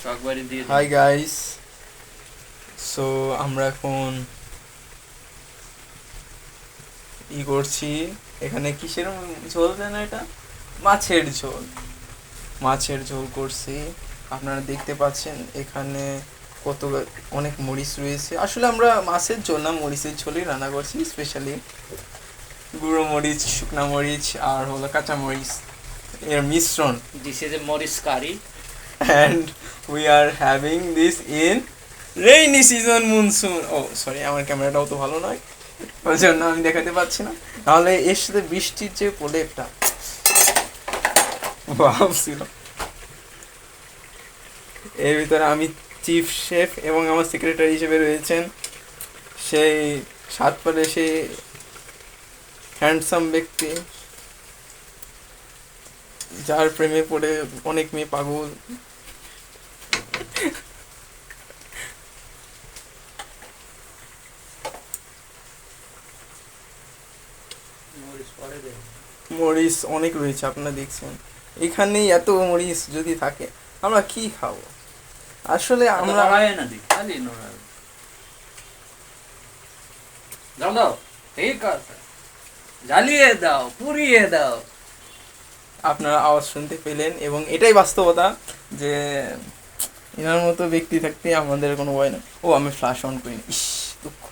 Hi guys, so আমরা এখন করছি এখানে কিসের ঝোল যেন, এটা মাছের ঝোল করছি। আপনারা দেখতে পাচ্ছেন এখানে কত অনেক মরিচ রয়েছে। আসলে আমরা মাছের ঝোল না, মরিচের ঝোলই রান্না করছি। স্পেশালি গুঁড়ো মরিচ, শুকনা মরিচ আর হলো কাঁচা মরিচ এর মিশ্রণ। This is a Morris curry. And we are having this in rainy season monsoon. Oh sorry, আমার ক্যামেরাটাও তো ভালো নয়, ওই জন্য আমি দেখাতে পাচ্ছি না। নাহলে এর সাথে বৃষ্টির যে প্রলেপটা ভাবছিল। এর ভিতরে আমি চিফ শেফ এবং আমার সেক্রেটারি হিসেবে রয়েছেন সেই সাত পারে সেই হ্যান্ডসাম ব্যক্তি যার প্রেমে পড়ে অনেক মেয়ে পাগল। মরিচ অনেক রয়েছে, আপনারা দেখছেন এখানেই এত মরিচ যদি থাকে আমরা কি খাবো? আসলে আমরা জ্বালিয়ে দাও, পুড়িয়ে দাও। আপনারা আওয়াজ শুনতে পেলেন এবং এটাই বাস্তবতা যে এনার মতো ব্যক্তি থাকতে আমাদের কোনো ভয় নেই। ও আমি ফ্ল্যাশ অন করিনি, ইস দুঃখ।